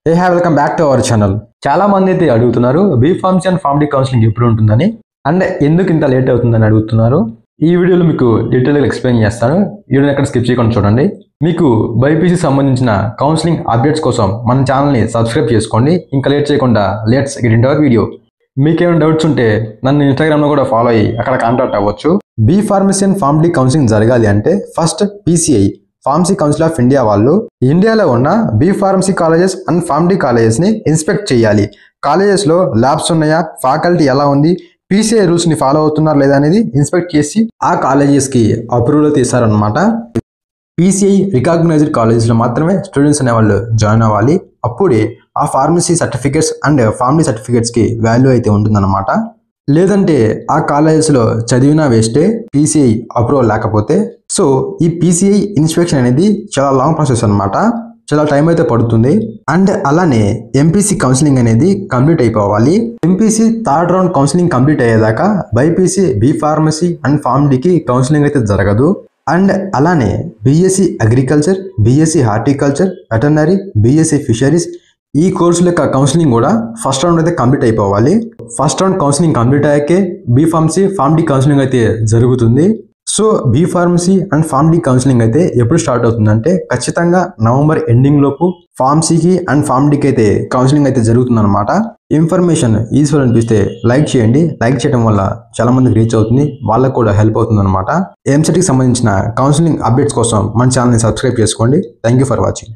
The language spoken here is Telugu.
Welcome back to our channel. చాలా మంది అయితే అడుగుతున్నారు be pharmacy and Pharm D counselling ఎప్పుడు ఉంటుందని అండ్ ఎందుకు ఇంత లేట్ అవుతుందని అడుగుతున్నారు. ఈ వీడియోలో మీకు డీటెయిల్గా ఎక్స్ప్లెయిన్ చేస్తాను. వీడియోని ఎక్కడ స్కిప్ చేయకుండా చూడండి. మీకు బైపీసీ సంబంధించిన కౌన్సిలింగ్ అప్డేట్స్ కోసం మన ఛానల్ని సబ్స్క్రైబ్ చేసుకోండి. ఇంకా లేట్ చేయకుండా let's get into hour video. మీకేమైనా డౌట్స్ ఉంటే నన్ను ఇన్స్టాగ్రామ్లో కూడా ఫాలో అయ్యి అక్కడ కాంటాక్ట్ అవ్వచ్చు. Be pharmacy and Pharm D counselling జరగాలి అంటే first PCI pharmacy council of India వాళ్ళు ఇండియాలో ఉన్న B pharmacy colleges and PharmD colleges ని ఇన్స్పెక్ట్ చేయాలి. కాలేజెస్ లో ల్యాబ్స్ ఉన్నాయా, ఫ్యాకల్టీ ఎలా ఉంది, పీసీఐ రూల్స్ ని ఫాలో అవుతున్నారు లేదా అనేది ఇన్స్పెక్ట్ చేసి ఆ కాలేజెస్ కి అప్రూవల్ తీస్తారనమాట. పీసీఐ రికగ్నైజ్డ్ కాలేజెస్ లో మాత్రమే స్టూడెంట్స్ అనే వాళ్ళు జాయిన్ అవ్వాలి. అప్పుడే ఆ pharmacy certificates and PharmD certificates కి వాల్యూ అయితే ఉంటుందన్నమాట. లేదంటే ఆ కాలేజెస్లో చదివినా వేస్టే పీసీఐ అప్రూవల్ లేకపోతే. సో ఈ పీసీఐ ఇన్స్పెక్షన్ అనేది చాలా లాంగ్ ప్రాసెస్ అనమాట. చాలా టైం అయితే పడుతుంది. అండ్ అలానే ఎంపీసీ కౌన్సిలింగ్ అనేది కంప్లీట్ అయిపోవాలి. MPC third round counselling complete అయ్యేదాకా బైపీసీ బీ ఫార్మసీ అండ్ ఫార్మడీకి కౌన్సిలింగ్ అయితే జరగదు. అండ్ అలానే BSc agriculture, BSc horticulture, veterinary, BSc fisheries ఈ కోర్సుల యొక్క కౌన్సిలింగ్ కూడా ఫస్ట్ రౌండ్ అయితే కంప్లీట్ అయిపోవాలి. ఫస్ట్ రౌండ్ కౌన్సిలింగ్ కంప్లీట్ అయ్యాకే బీ ఫార్మసీ ఫార్మడీ కౌన్సిలింగ్ అయితే జరుగుతుంది. So B pharmacy and Pharm D counselling అయితే ఎప్పుడు స్టార్ట్ అవుతుందంటే ఖచ్చితంగా నవంబర్ ఎండింగ్ లోపు ఫార్మసీకి అండ్ ఫార్మడీకి అయితే కౌన్సిలింగ్ అయితే జరుగుతుంది అనమాట. ఇన్ఫర్మేషన్ యూస్ఫుల్ అనిపిస్తే లైక్ చేయండి. లైక్ చేయడం వల్ల చాలా మందికి రీచ్ అవుతుంది, వాళ్ళకు కూడా హెల్ప్ అవుతుంది అనమాట. ఎంసెట్కి సంబంధించిన కౌన్సిలింగ్ అప్డేట్స్ కోసం మన ఛానల్ని సబ్స్క్రైబ్ చేసుకోండి. Thank you for watching.